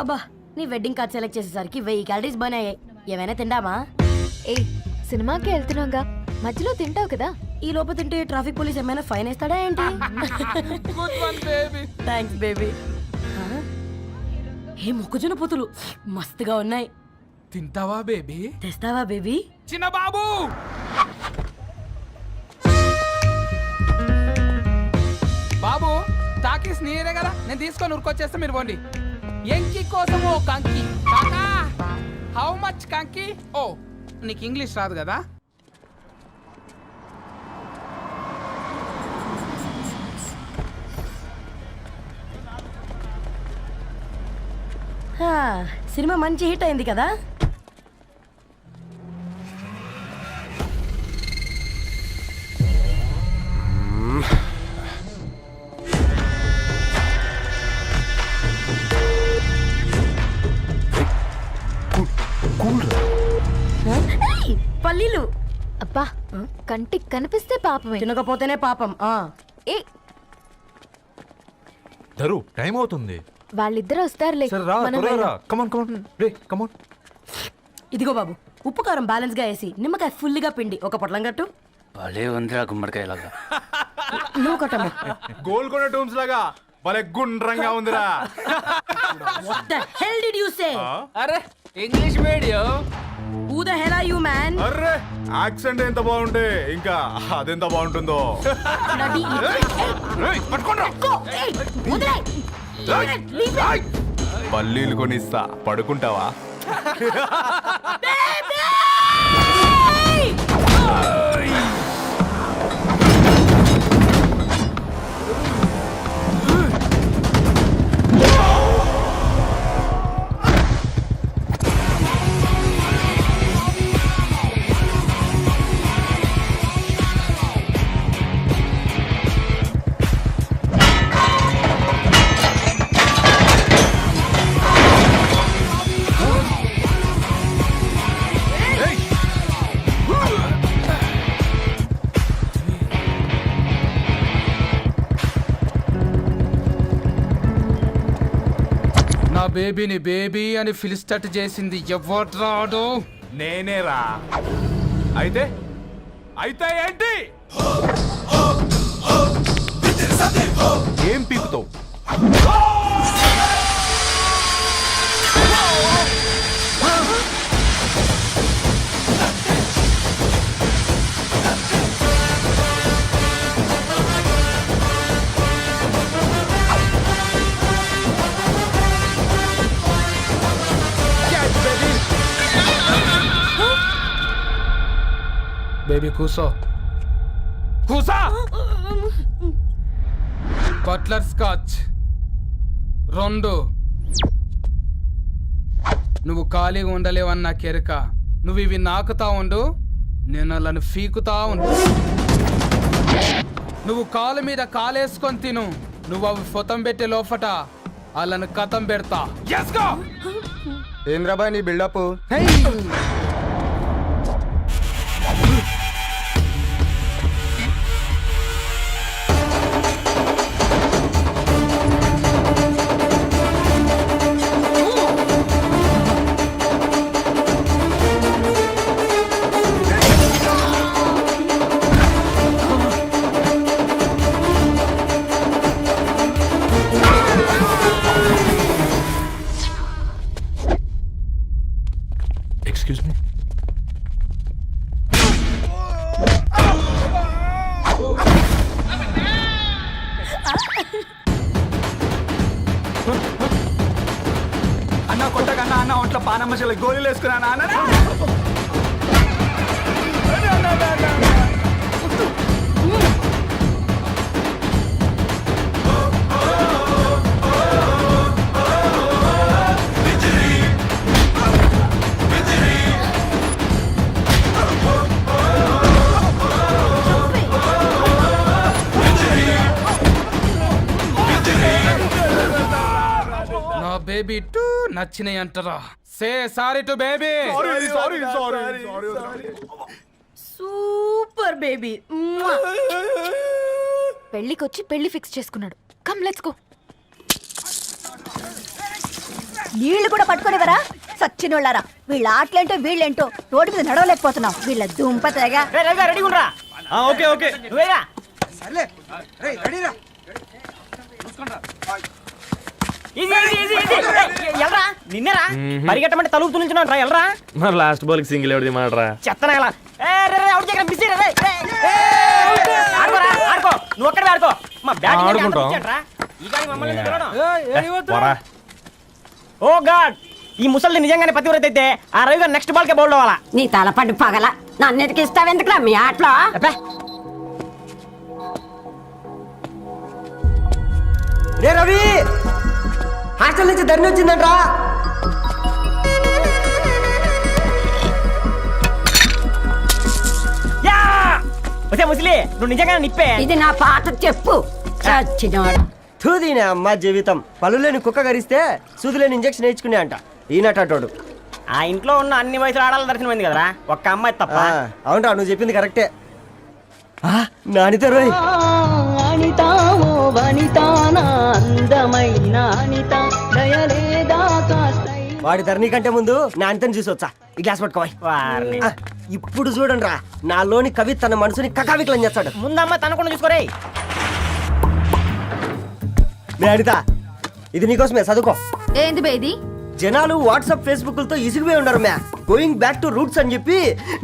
అబ్బా నీ wedding card select చేసేసరికి 1000 క్యాలరీస్ బర్న్ అయ్యాయి. ఏమైనా తిండామా? ఏ సినిమాకి వెళ్తున్నాగా, మధ్యలో తింటావు కదా. ఈ లోపు తింటే ట్రాఫిక్ పోలీస్ ఏమైనా ఫైన్ వేస్తాడా ఏంటి? Thanks baby. ఏ మొక్కజొన్న పొతులు మస్తుగా ఉన్నాయి. తింటావా బేబీ? తెస్తావా బేబీ? చిన్న బాబు బాబు టాకీస్ నీరే కదా, నేను తీసుకొని ఉరికొచ్చేస్తే మీరు పోండి. ఎంకి కోసం ఓ కంకి కాకా. హౌ మచ్ కంకి? ఓ నీకు ఇంగ్లీష్ రాదు కదా. సినిమా మంచి హిట్ అయింది కదా. పల్లీలు అబ్బా కంటికి కనిపిస్తే పాపమే, తినకపోతేనే పాపం. ఏ ధరు టైం అవుతుంది. వాళ్ళిద్దరు వస్తారులే. మనం వెళ్దాం. ఇదిగో బాబు, ఉప్పు కారం బ్యాలెన్స్ గా వేసి నిమ్మకాయ ఫుల్ గా పిండి ఒక పొట్లం కట్టు. భలే ఉందిరా గుమ్మడికాయలాగా. నువ్వు కట్టమ్మా. గోల్కొండ టూమ్స్ లాగా భలే గుండ్రంగా ఉందిరా. What the hell did you say? అరే English medium. Who the hell are you, man? Array accent ఎంత బాగుంటే ఇంకా అదెంత బాగుంటుందో. Bloody ఏయ్, పట్టుకోండ్రా. go! Hey, వదిలేయ్. Leave it. పల్లీలు కొనిస్తా, పడుకుంటావా? Baby! నా బేబీని బేబీ అని పిలిచేటట్టు చేసింది ఎవరు రాడు? నేనేరా. అయితే అయితే ఏంటి? ఏం పీకుతావు? బేబీ కూసో, కూసా. Buttler scotch 2. నువ్వు ఖాళీగా ఉండలేవని నా కెరక. నువ్వు ఇవి నాకుతా ఉండు, నేను అలాను ఫీకుతా ఉండు. నువ్వు కాలు మీద కాలేసుకొని తిను. నువ్వు అవి ఫొతం పెట్టే లోపట అలాను కథం పెడతా. ఏంద్రా బాయ్ నీ బిల్డప్? Excuse me. అన్న కొట్టకన్నా అన్న ఒంట్లో పానమ్మశల గోళీలు వేసుకున్నా అన్న. నా బేబీ టూ నచ్చినాయి అంటారా? Say sorry to baby. Super baby. పెళ్ళికొచ్చి పెళ్లి ఫిక్స్ చేసుకున్నాడు. Come let's go. నీళ్లు కూడా పట్టుకునేవరా సచ్చినోళ్ళారా. వీళ్ళ ఆటలేంటో వీళ్ళేంటో రోడ్డు మీద నడవలేకపోతున్నాం. వీళ్ళ దుంప తెగ. ఓకే ఓకే నిన్నరా పరిగెట్టమంటే తలుపుతూ నుంచి రా ఎల్రా. మరి లాస్ట్ బాల్ కి సింగిల్ ఎవరిది మాడరా? చెత్తనా ఎలా ఆడుకో నువ్వు ఒక్కడే ఆడుకో. మా ఓ గాడ్ ఈ ముసలి నిజంగానే పతివ్రత అయితే ఆ రవి గారు నెక్స్ట్ బాల్ కే బౌల్డ్ అవ్వాలా. నీ తలపండు పగల నన్నెతికి ఇస్తావెందుకురా మీ ఆటలో. రే రవి హాస్టల్ నుంచి ధరణి వచ్చిందంట్రా. వచ్చే ముసలి నువ్వు నిజంగా నిప్పే. ఇది నా పాట చెప్పు. చచ్చినోడు. తూదీనే అమ్మ జీవితం. పలులేని కుక్క గరిస్తే సూదులేని ఇంజక్షన్ వేయించుకునే అంట ఈనటోడు. ఆ ఇంట్లో ఉన్న అన్ని వయసులో ఆడాలి దర్శనమైంది కదరా ఒక్క అమ్మాయి తప్ప. అవునరా నువ్వు చెప్పింది కరెక్టే. నానితో రోయ్ వాడి ధరణి కంటే ముందు నానితని చూసి వచ్చా. ఈ గ్లాస్ పట్టుకోవాలి. ఇప్పుడు చూడండి రా నాలోని కవి తన మనసుని కకావికలం చేస్తాడు. ముందమ్మ తనకుండా చూసుకోరే. అనిత ఇది నీకోసమే చదువుకో. ఏంది బేది? జనాలు వాట్సాప్ ఫేస్బుక్లతో ఇసిగిపోయి ఉన్నారు మ్యా. గోయింగ్ బ్యాక్ టు రూట్స్ అని చెప్పి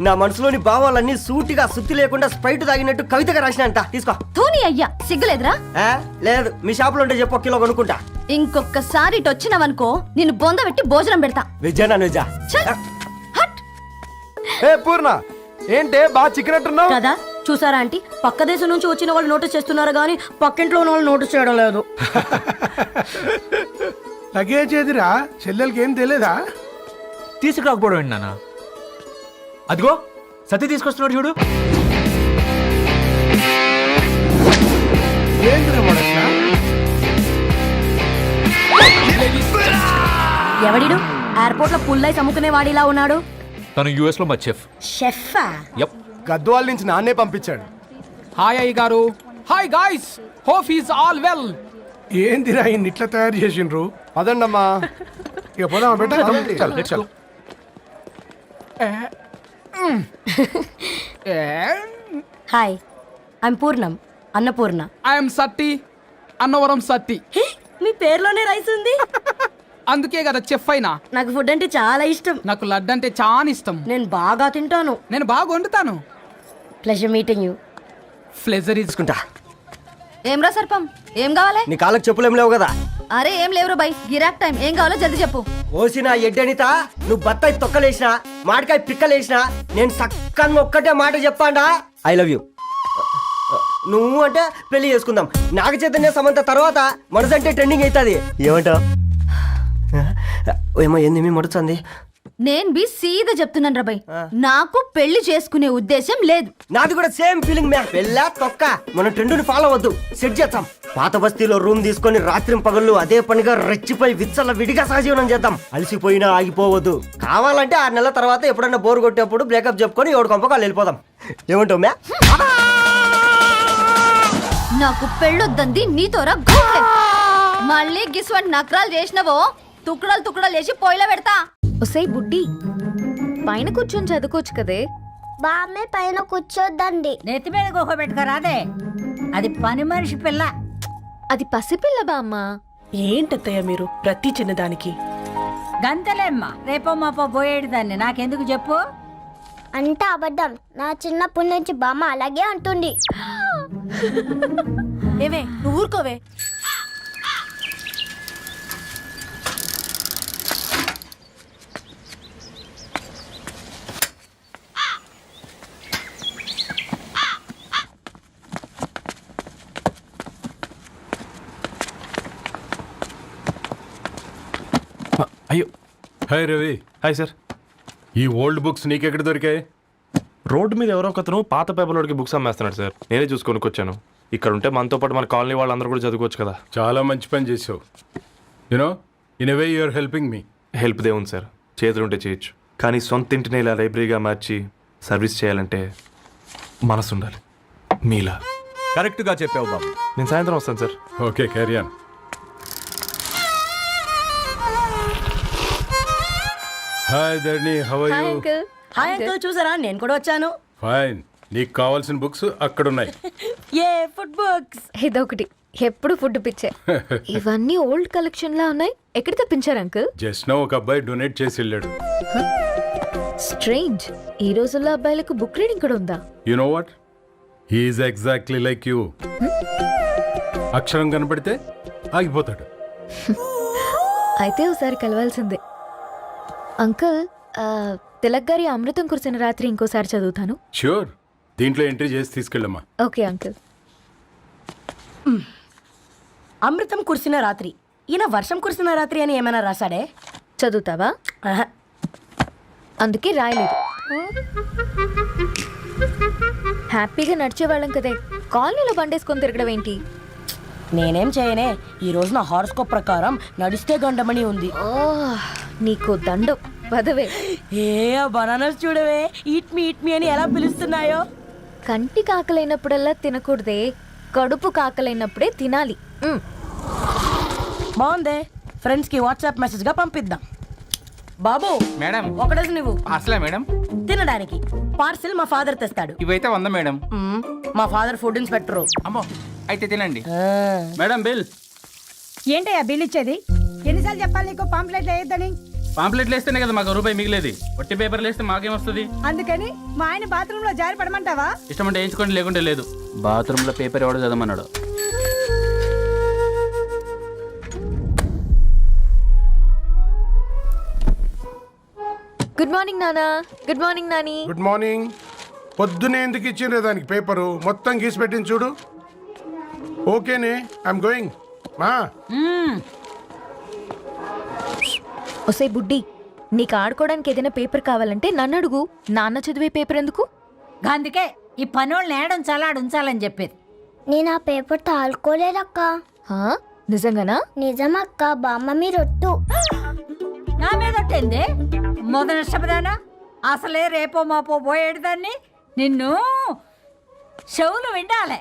నా మనసులోని భావాలన్నీ సూటిగా సుత్తి లేకుండా స్ప్రైట్ తాగినట్టు కవితగా రాసిన అంట. తీసుకో. తూని అయ్యా సిగ్గులేదురా? లేదు మీ షాప్ లో ఉంటే చెప్పు, కిలో కొనుక్కుంటా. ఇంకొకసారి ఇటు వచ్చినవనుకో నిన్ను బొంద పెట్టి భోజనం పెడతా. వెజ్జా నాన్ వెజ్జా? పూర్ణ ఏంటే బాగా చిక్కినట్టున్నావు కదా చూసారా ఆంటీ, పక్క దేశం నుంచి వచ్చిన వాళ్ళు నోటీస్ చేస్తున్నారు కానీ పక్కింట్లో ఉన్న వాళ్ళు నోటీస్ చేయడం లేదు. లగేజ్ ఏదిరా? చెల్లెలకి ఏం తెలియదా? తీసుకురాకపోవడం ఏంటి నాన్న? అదిగో సతీ తీసుకొస్తున్నాడు చూడు. ఎవడిడు ఎయిర్పోర్ట్ లో పుల్లై అమ్ముకునే వాడిలా ఉన్నాడు? తను యుఎస్ లో మా చెఫ్. షెఫా? గద్వాల నుంచి నాన్నే పంపించాడు. హాయ్ అయ్య గారు. Hi guys, hope is all well. ఏందిరా ఇన్ని ఇట్లా తయారు చేసిండ్రు? పదండమ్మా ఇక పోదామా బెట్ట? హాయ్, ఐమ్ పూర్ణం, అన్నపూర్ణ. ఐఎమ్ సత్తి, అన్నవరం సత్తి. మీ పేరులోనే రైస్ ఉంది. అందుకే కదా చెఫ్ అయినా. నాకు ఫుడ్ అంటే చాలా ఇష్టం. నాకు లడ్డు అంటే చాలా ఇష్టం. నేను బాగా తింటాను. నేను బాగా వండుతాను. Pleasure meeting you. ప్లెజర్ తీసుకుంటా. ఏమ్రా సర్పం, ఏం కావాలి? నీ కాళ్ళకి చెప్పులేం లేవు కదా? అరే ఏం లేవురా బై, గిరాక్ టైం. ఏం కావాలో జల్దీ చెప్పు. ఓసిన ఎడ్డనిత, నువ్వు బత్తాయి తొక్కలేసినా మాడికాయ పిక్కలేసినా నేను సక్కగా ఒక్కటే మాట చెప్పాండా, ఐ లవ్ యూ. నువ్వు అంటే పెళ్లి చేసుకుందాం. నాగ చైతన్య సమంత తర్వాత మనసంటే ట్రెండింగ్ అవుతుంది. ఏమంటావు? ఏమో ఏంది మడుతుంది. నేను బి సీదా చెప్తున్నాను రాబాయ్, నాకు పెళ్లి చేసుకునే ఉద్దేశం లేదు. నాది కూడా సేమ్ ఫీలింగ్ మ్యా. పెళ్ళా తొక్క మనం ట్రెండ్ని ఫాలో అవద్దు, సెట్ చేద్దాం. పాత బస్తీలో రూమ్ తీసుకొని రాత్రి పగళ్ళు అదే పనిగా రెచ్చిపోయి విచ్చల విడిగా సహజీవనం చేద్దాం. అలసిపోయినా ఆగిపోవద్దు. కావాలంటే 6 నెలల తర్వాత ఎప్పుడన్నా బోర్ కొట్టేప్పుడు బ్రేకప్ చెప్పుకొని ఎవడు కొంపకాలు వెళ్ళిపోదాం. ఏమంటావు మ్యా? నాకు పెళ్ళొద్దంది నీతోరా గోలే. మళ్ళీ గిస్వంటి నకరాలు చేసినవో తుక్కడలు తుక్కడలు వేసి పొయ్యిలో పెడతా. ఒసై బుడ్డి, పైన కూర్చొని చదువుకోవచ్చు కదే. బామ్మే పైన కూర్చోద్దండి. నెత్తి మీద గుహ పెట్టుకోరాదే, అది పని మనిషి పిల్ల. అది పసిపిల్ల బామ్మ. ఏంటత్తయ్య మీరు ప్రతి చిన్నదానికి? గంతలేమ్మా, రేపో మాపో పోయేడు దాన్ని నాకెందుకు చెప్పు. అంటే అబద్ధం. నా చిన్నప్పటి నుంచి బామ్మ అలాగే అంటుంది. ఏవే నువ్వు ఊరుకోవే. అయ్యో. హాయ్ రవి. Hi sir. ఈ ఓల్డ్ బుక్స్ నీకెక్కడ దొరికాయి? రోడ్డు మీద ఎవరో ఒకతను పాత పేపర్లోకి బుక్స్ అమ్మేస్తున్నాడు సార్. నేనే చూసుకొని వచ్చాను. ఇక్కడ ఉంటే మనతో పాటు మన కాలనీ వాళ్ళందరూ కూడా చదువుకోవచ్చు కదా. చాలా మంచి పని చేసావు. You know in a way you are helping me. Help దే ఉంది సార్, చేతులుంటే చేయొచ్చు. కానీ సొంత ఇంటిని ఇలా లైబ్రరీగా మార్చి సర్వీస్ చేయాలంటే మనసు ఉండాలి. మీలా. కరెక్ట్గా చెప్పావు బాబు. నేను సాయంత్రం వస్తాను sir. Okay carry on. Hi Dharni, how are hi you? Uncle. Hi uncle, చూసారా నేను కూడా వచ్చాను. ఫైన్. నీకు కావాల్సిన బుక్స్ అక్కడ ఉన్నాయి. ఏ ఫుడ్ బుక్స్? ఇదొకటి ఎప్పుడు ఫుడ్ పిచ్చే. ఇవన్నీ ఓల్డ్ కలెక్షన్ లా ఉన్నాయి. ఎక్కడ తెప్పించారు అంకుల్? జస్ట్ నో ఒక అబ్బాయి డొనేట్ చేసి వెళ్ళాడు. స్ట్రేంజ్. ఈ రోజుల్లో అబ్బాయిలకు బుక్ రీడింగ్ కూడా ఉందా? You know what, he is exactly like you. అక్షరం కనపడితే ఆగిపోతాడు. అయితే ఒకసారి కలవాల్సిందే. అంకుల్, తిలక్ గారి అమృతం కురిసిన రాత్రి ఇంకోసారి చదువుతాను. ష్యూర్, దీంట్లో ఎంట్రీ చేసి తీసుకెళ్ళమ్మా. Okay uncle. అమృతం కురిసిన రాత్రి. ఈయన వర్షం కురిసిన రాత్రి అని ఏమైనా రాశాడే? చదువుతావా? ఆహా. అందుకే రాయలేదు. హ్యాపీగా నడిచేవాళ్ళం కదే, కాలనీలో బండేసుకొని తిరగడం ఏంటి? నేనేం చేయనే, ఈ రోజు నా హారోస్కోప్ ప్రకారం నడిస్తే గండమణి ఉంది. ఓ, నీకు దండం పదవే. ఏ బనానాస్ చూడవే, ఈట్ మీ అని ఎలా పిలుస్తున్నాయో. కంటి కాకలైనప్పుడల్లా తినకూడదే, కడుపు కాకలైనప్పుడే తినాలి. బాగుందే, ఫ్రెండ్స్ కి వాట్సాప్ మెసేజ్ గా పంపిద్దాం. బాబు మేడం ఒకడేసి నువ్వు అసలే మేడం తినడానికి పార్సిల్ మా ఫాదర్ తెస్తాడు. ఇవైతే 100 మేడం. మా ఫాదర్ ఫుడ్ ఇన్స్పెక్టర్. అమ్మో అయితే తినండి. Madam bill. ఏంటయ్యా బిల్ ఇచ్చేది? ఎన్నిసార్లు చెప్పాలి నీకు పాంప్లెట్ వేయొద్దని? పాంప్లెట్లు వేస్తేనే కదా మాకు రూపాయి మిగిలేది. వట్టి పేపర్లు వేస్తే మాకేమొస్తుంది? అందుకని మా ఆయన బాత్రూమ్ లో జారి పడమంటావా? ఇష్టం అంటే వేయించుకోండి, లేకుంటే లేదు. బాత్రూంలో పేపర్ ఎవడో చదవమన్నాడు. గుడ్ మార్నింగ్ నానా. Good morning Nani. Good morning. పొద్దునే ఎందుకు ఇచ్చిండ్రే దానికి పేపరు? మొత్తం గీసి పెట్టింది చూడు. ఓకేనే, ఐఎమ్ గోయింగ్. మా ఒసే బుడ్డి, నీకు ఆడుకోవడానికి ఏదైనా పేపర్ కావాలంటే నన్ను అడుగు. నాన్న చదివే పేపర్ ఎందుకు? అందుకే ఈ పనోళ్ళని ఏడుంచాలా ఉంచాలని చెప్పేది. నేను ఆ పేపర్ తాలుకోలేదక్క. హా? నిజంగానా? నిజమక్క, బామ్మ మీరొట్టు. నా మీద ఒట్టేంది మొదటి నష్టపదానా? అసలే రేపో మాపో పోయేదాన్ని. నిన్ను చెవులు వినాలే,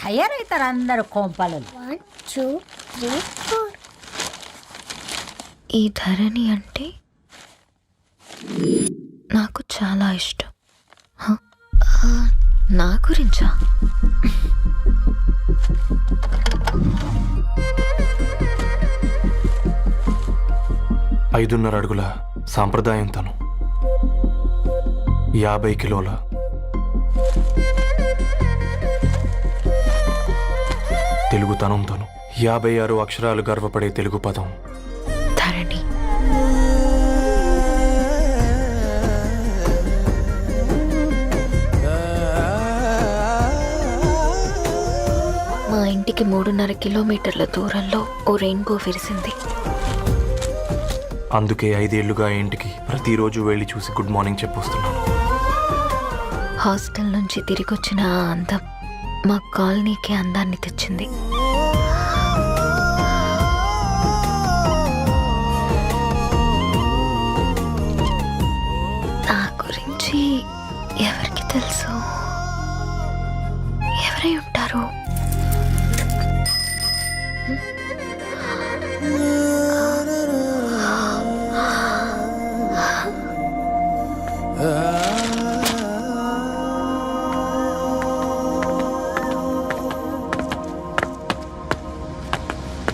తయారవుతారు అందరు కోంపాలు. 1 2 3 4. ఈ ధరణి అంటే నాకు చాలా ఇష్టం. హ? నా గురించా? ఐదున్నర అడుగుల సాంప్రదాయం తను, 50 కిలోల తెలుగుతనం తను, 56 అక్షరాలు గర్వపడే తెలుగు పదం ధరణి. మా ఇంటికి 3.5 కిలోమీటర్ల దూరంలో ఓ రెయిన్బో విరిసింది. అందుకే 5 ఏళ్లుగా ఇంటికి ప్రతిరోజు వెళ్ళి చూసి గుడ్ మార్నింగ్ చెప్పొస్తున్నాను. హాస్టల్ నుంచి తిరిగొచ్చిన ఆ అందం మా కాలనీకి అందాన్ని తెచ్చింది. నా గురించి ఎవరికి తెలుసు? ఎవరై ఉంటారు?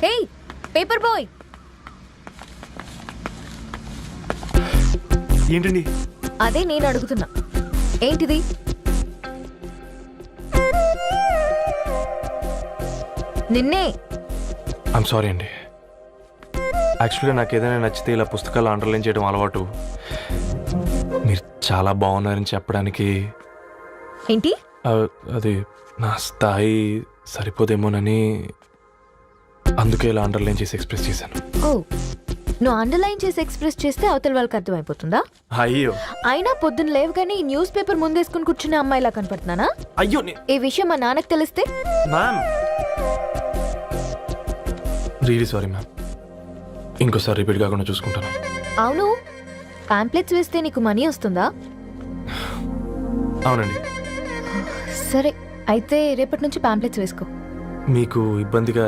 ఏయ్ పేపర్ బాయ్, ఏంటండి? అదే నేను అడుగుతున్నా, ఏంటిది? నిన్నే. ఐమ్ సారీ అండి. యాక్చువల్గా నాకు ఏదైనా నచ్చితే ఇలా పుస్తకాలు అండర్లైన్ చేయడం అలవాటు. మీరు చాలా బాగున్నారని చెప్పడానికి ఏంటి? అది నా స్థాయి సరిపోదేమోనని అందుకే ఇలా అండర్లైన్ చేసి ఎక్స్ప్రెస్ చేశాను. ఓ, నువ్వు అండర్లైన్ చేసి ఎక్స్ప్రెస్ చేస్తే అవతల వాళ్ళకి అర్థమైపోతుందా? అయ్యో అయినా పొద్దున్న లేవగానే ఈ న్యూస్ పేపర్ ముందేసుకుని కూర్చునే అమ్మాయిలా కనపడుతున్నానా? అయ్యో ఈ విషయం మా నాన్నకు తెలిస్తే? Ma'am, really sorry ma'am. ఇంకోసారి రిపీట్ కాకుండా చూసుకుంటాను. అవును, పాంప్లెట్స్ వేస్తే నీకు మనీ వస్తుందా? అవునండి. సరే, అయితే రేపటి నుంచి పాంప్లెట్స్ వేసుకో. మీకు ఇబ్బందిగా?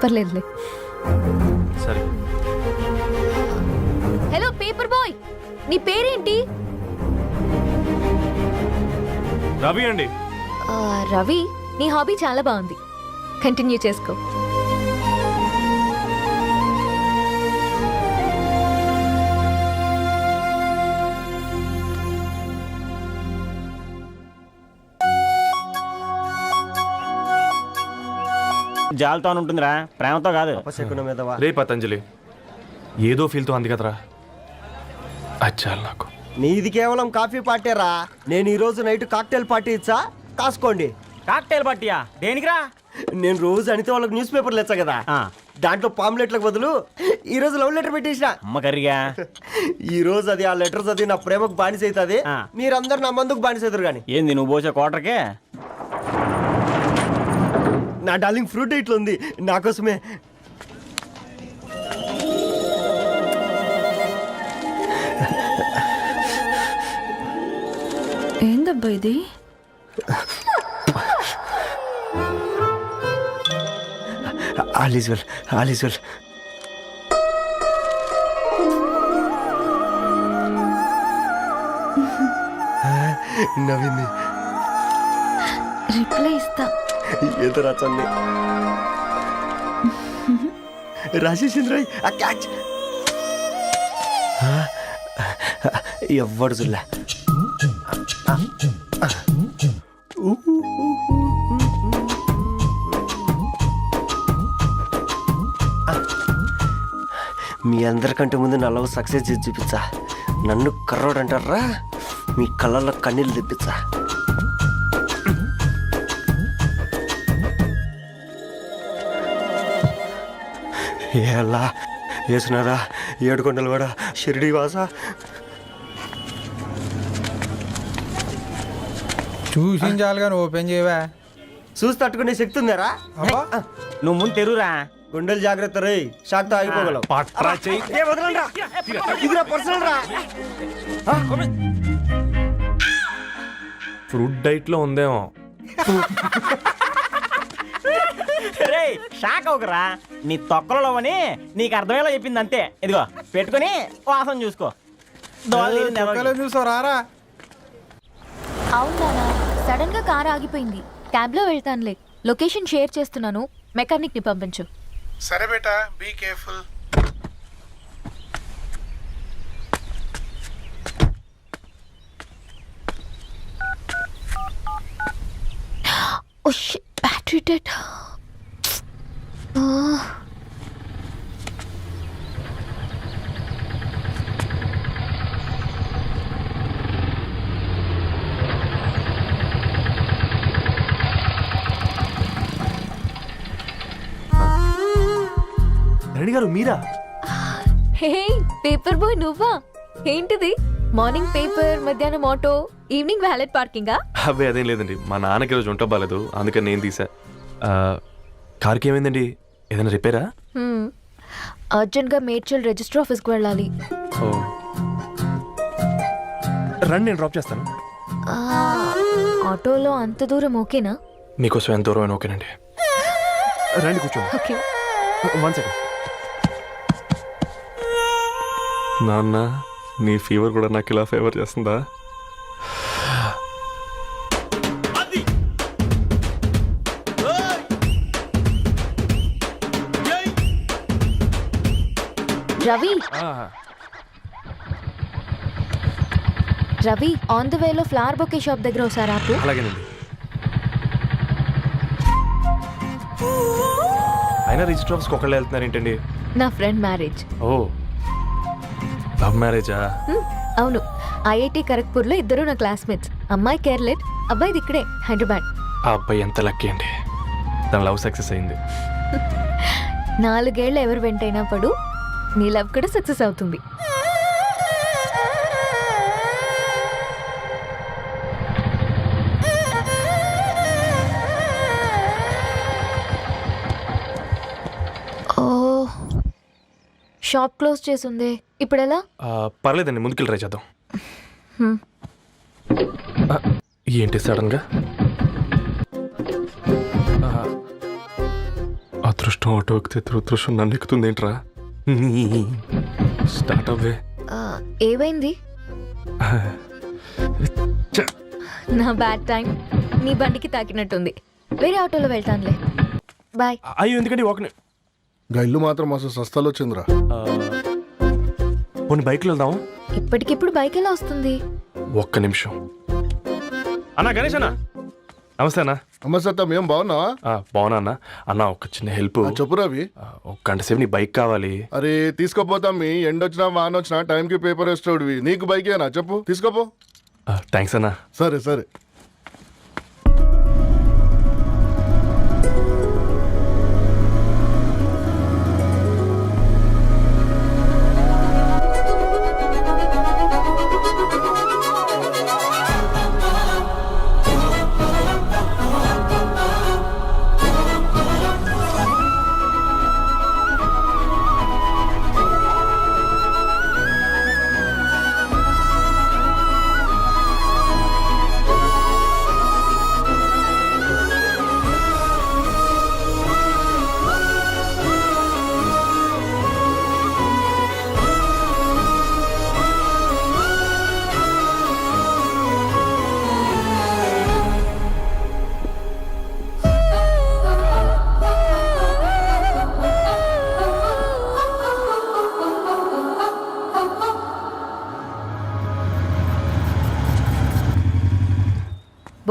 పర్లేదులే. సరే. హలో పేపర్ పేపర్ బాయ్, నీ పేరేంటి? రవి అండి. రవి, నీ హాబీ చాలా బాగుంది, కంటిన్యూ చేసుకో. జాలతో ఉంటుందిరా, ప్రేమతో కాదు. అపశకునం మీదవా? రే పతంజలి, ఏదో ఫీల్తో అంది కదరా, అచ్చాలి నాకు. నీది కేవలం కాఫీ పార్టీరా. నేను ఈ రోజు నైట్ కాక్టైల్ పార్టీ ఇచ్చా, కాసుకోండి. కాక్టైల్ పార్టీయా? దేనికిరా? నేను రోజు అనితే వాళ్ళకి న్యూస్ పేపర్లు ఇచ్చా కదా, దాంట్లో పాంప్లెట్లకు బదులు ఈ రోజు లవ్ లెటర్ పెట్టేసిన. అమ్మకరిగా ఈ రోజు అది ఆ లెటర్ చదివి నా ప్రేమకు బానిస అవుతుంది, మీరందరు నా మందుకు బానిస అవుతారు. కానీ ఏంది నువ్వు పోసే కోటర్కే? నా డార్లింగ్ ఫ్రూట్ ఇట్లా ఉంది నా కోసమే. ఏందబ్బా ఇది? All is well, all is well. నవ్వింది. రిప్లై ఇస్తా. ఏదో రాచండి రాజేసింద్ర ఆ క్యాచ్ ఎవ్వడు జుల్లా. మీ అందరికంటే ముందు నా లవ్ సక్సెస్ చేసి చూపించా. నన్ను కర్రోడు అంటారా, మీ కళ్ళల్లో కన్నీళ్ళు తెప్పించా. ఎలా వేసినారా ఏడుకొండలు కూడా షిరిడి వాస. చూసించాలి కానీ ఓపెన్ చేయవా? చూసి తట్టుకునే శక్తి ఉందారా? నువ్వు ముందు తెరురా. గుండెలు జాగ్రత్త రే, షాక్తో ఆగిపోగలవు. ఇదిరా పర్సనల్ రా. ఫ్రూట్ డైట్లో ఉందేమో. రే షాక్ అవకరా, నీ తొక్కలలో అని నీకు అర్థమయ్యేలా చెప్పింది అంతే. ఇదిగో పెట్టుకొని వాసన చూసుకో. చూసారా? అవునా, సడన్ గా కార్ ఆగిపోయింది. క్యాబ్ లో వెళ్తానులే, లొకేషన్ షేర్ చేస్తున్నాను, మెకానిక్ ని పంపించు. సరే బేటా, be careful. Oh shit, battery dead. Reddy గారు మీరా? హే పేపర్ బాయ్, నువ్వా? ఏంటిది? మార్నింగ్ పేపర్, మధ్యాహ్నం ఆటో, ఈవినింగ్ వ్యాలెట్ పార్కింగా? అబ్బాయి అదేం లేదండి, మా నాన్నకి రోజు ఉంట బాగాలేదు, అందుకని నేను తీసా. కార్కి ఏమైందండి? ఏదైనా రిపేరా? అర్జెంట్ గా మేడ్చల్ రిజిస్టర్ ఆఫీస్ కు వెళ్ళాలి. రండి, నేను డ్రాప్ చేస్తాను. ఆటోలో అంత దూరం ఓకేనా? మీకోసం ఎంత దూరం అయినా ఓకేనండి. రండి కూర్చోండి. ఓకే. 1 సెకండ్. నాన్న, నీ ఫీవర్ కూడా నాకు ఇలా ఫేవర్ చేస్తుందా? రవి, రవి, ఆన్ ద వేలో ఫ్లవర్ బొకే షాప్ దగ్గర ఒకసారి ఆపు. అలాగేనండి. అయినా రిజిస్టర్ ఆఫీస్కి ఒకళ్ళు వెళ్తున్నారు ఏంటండి? నా ఫ్రెండ్ మ్యారేజ్. ఓ, లవ్ మ్యారేజా? అవును, ఐఐటి ఖరగ్పూర్లో ఇద్దరు నా క్లాస్మేట్స్. అమ్మాయి కేర్లెట్, అబ్బాయిది ఇక్కడే హైదరాబాద్. ఆ అబ్బాయి ఎంత లక్కీ అండి, తన లవ్ సక్సెస్ అయింది. 4 ఏళ్ళు ఎవరు వెంటైనా పడు, నీ లవ్ కూడా సక్సెస్ అవుతుంది. ఓ, షాప్ క్లోజ్ చేసింది, ఇప్పుడు ఎలా? పర్లేదండి, ముందుకెళ్ళి ట్రై చేద్దాం. ఏంటి సడన్గా? అదృష్టం ఆటో ఎక్కితే దురదృష్టం నన్ను ఎక్కుతుంది ఏంట్రా? స్టార్ట్ అవ్వే. ఏమైంది? నా బ్యాడ్ టైం నీ బండికి తాకినట్టుంది. వేరే ఆటోలో వెళ్తానులే. బాయ్. అయ్యో ఎందుకండి ఒక గా ఇల్లు మాత్రం అసలు సస్తాలు వచ్చిందిరా. పోనీ బైక్లో వెళ్దాం. ఇప్పటికిప్పుడు బైక్ ఎలా వస్తుంది? ఒక్క నిమిషం. అన్నా గణేష్ అన్న, నమస్తే అన్న. నమస్తే, ఏం బాగున్నావా? బాగున్నా అన్న. అన్న ఒక చిన్న హెల్ప్. చెప్పు రవి. ఒక గంట సేపు నీ బైక్ కావాలి. అరే తీసుకోపోతాం, మీ ఎండొచ్చినా వానొచ్చినా టైంకి పేపర్ వేస్తాడువి. నీకు బైకేనా చెప్పు, తీసుకోపో. థ్యాంక్స్ అన్న. సరే సరే.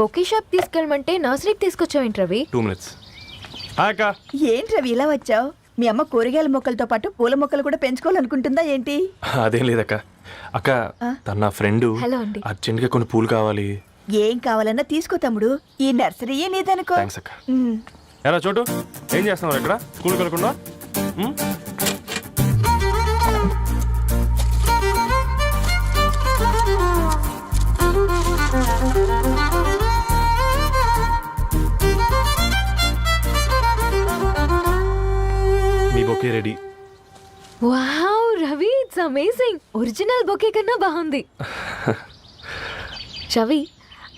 బొకే షాప్ తీసుకెళ్ళమంటే నర్సరీకి తీసుకొచ్చావేంటి రవి? 2 minutes. అక్క ఏంటి రవి ఇలా వచ్చావు? మీ అమ్మ కూరగాయల మొక్కలతో పాటు పూల మొక్కలు కూడా పెంచుకోవాలనుకుంటుందా ఏంటి? అదేం లేదక్క. అక్క తన నా ఫ్రెండ్ హలో అండి. అర్జెంట్గా కొన్ని పూలు కావాలి. ఏం కావాలన్నా తీసుకో తమ్ముడు, ఈ నర్సరీయే నీదనుకో. థ్యాంక్స్ అక్క. ఎలా చోటు ఏం చేస్తున్నావు ఇక్కడ? స్కూల్కి వెళ్ళకుండా? మీ bouquet ready. Wow Ravi, it's amazing. Original bouquet కన్నా బాగుంది. రవి,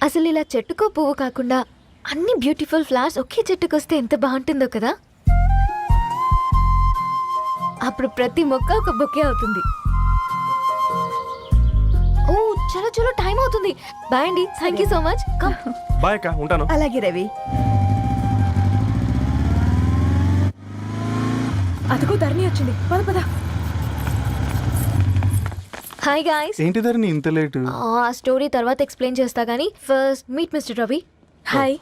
అసలు ఇలా చెట్టుకో పువ్వు కాకుండా అన్ని బ్యూటిఫుల్ ఫ్లవర్స్ ఒకే చెట్టుకు వస్తే ఎంత బాగుంటుందో కదా. అప్పుడు ప్రతి మొక్క ఒక బొకే అవుతుంది. ఓ చలో చలో, టైం అవుతుంది. బాయ్ అండి, thank you so much. Come. Bye అక్క, ఉంటాను. అలాగే రవి. అదిగో ధరణి వచ్చింది, పద పద. Hi guys. ఏంటి ధరణి ఇంత లేటు? ఆ స్టోరీ తర్వాత ఎక్స్ప్లెయిన్ చేస్తా గానీ first meet mister Ravi. Hi.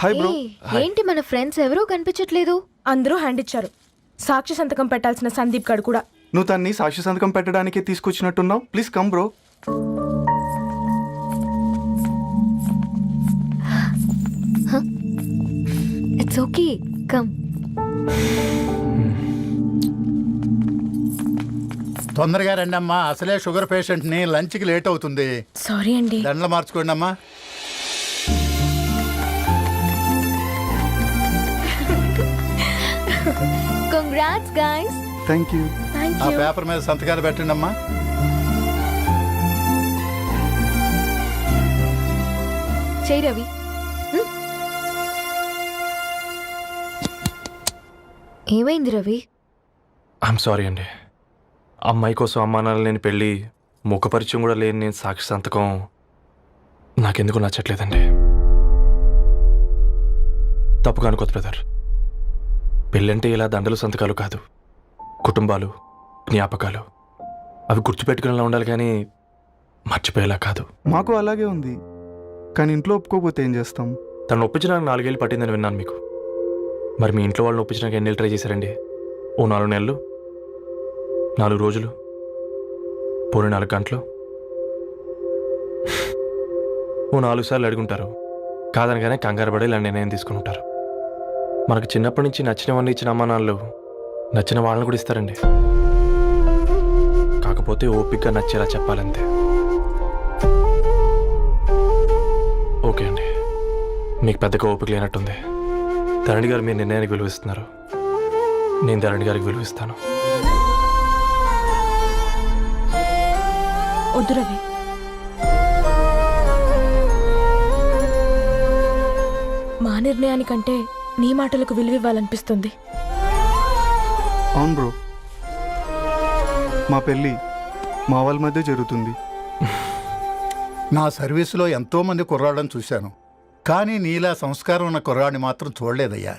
Hi bro. ఏంటి మన ఫ్రెండ్స్ ఎవరూ కనిపించట్లేదు? అందరూ హ్యాండ్ ఇచ్చారు. సాక్షి సంతకం పెట్టాల్సిన సందీప్ గడు కూడా. నువ్వు తన్ని సాక్షి సంతకం పెట్టడానికే తీసుకొచ్చినట్టున్నావు. Please come bro. It's okay, come. తొందరగా రండి అమ్మా, అసలే షుగర్ పేషెంట్ ని, లంచ్ కి లేట్ అవుతుంది. సారీ అండి. దండలు మార్చుకోండి అమ్మా. Congrats guys. Thank you. ఆ పేపర్ మీద సంతకాలు పెట్టండి అమ్మా. చెయ్యి రవి. ఏమైంది రవి? ఐఎమ్ సారీ అండి. అమ్మాయి కోసం అమ్మా నాన్న లేని పెళ్ళి, ముఖపరిచయం కూడా లేని నేను సాక్షి సంతకం నాకెందుకు నచ్చట్లేదండి. తప్పుగా అనుకోదు బ్రదర్. పెళ్ళంటే ఇలా దండలు సంతకాలు కాదు, కుటుంబాలు, జ్ఞాపకాలు. అవి గుర్తుపెట్టుకునేలా ఉండాలి కానీ మర్చిపోయేలా కాదు. మాకు అలాగే ఉంది, కానీ ఇంట్లో ఒప్పుకోకపోతే ఏం చేస్తాం? తను ఒప్పించడానికి 4 ఏళ్ళు పట్టిందని విన్నాను మీకు. మరి మీ ఇంట్లో వాళ్ళని ఒప్పించడానికి ఎన్ని ట్రై చేశారండి? ఓ 4 నెలలు, 4 రోజులు, పోనీ 4 గంటలు, ఓ 4 సార్లు అడుగుంటారు. కాదనగానే కంగారు పడి ఇలా నిర్ణయం తీసుకుని ఉంటారు. మనకు చిన్నప్పటి నుంచి నచ్చినవన్నీ ఇచ్చిన అమ్మా నాన్నలు నచ్చిన వాళ్ళని కూడా ఇస్తారండి. కాకపోతే ఓపికగా నచ్చేలా చెప్పాలంతే. ఓకే అండి, మీకు పెద్దగా ఓపిక లేనట్టుంది. ధరణి గారు మీ నిర్ణయానికి విలువిస్తున్నారు, నేను ధరణి గారికి విలువిస్తాను. వద్దు రవి. మా నిర్ణయానికంటే నీ మాటలకు విలువివ్వాలనిపిస్తుంది. అవును బ్రో, మా పెళ్ళి మా వాళ్ళ మధ్య జరుగుతుంది. నా సర్వీసులో ఎంతో మంది కుర్రాళ్ళని చూశాను, కానీ నీలా సంస్కారం ఉన్న కుర్రాడిని మాత్రం చూడలేదయ్యా.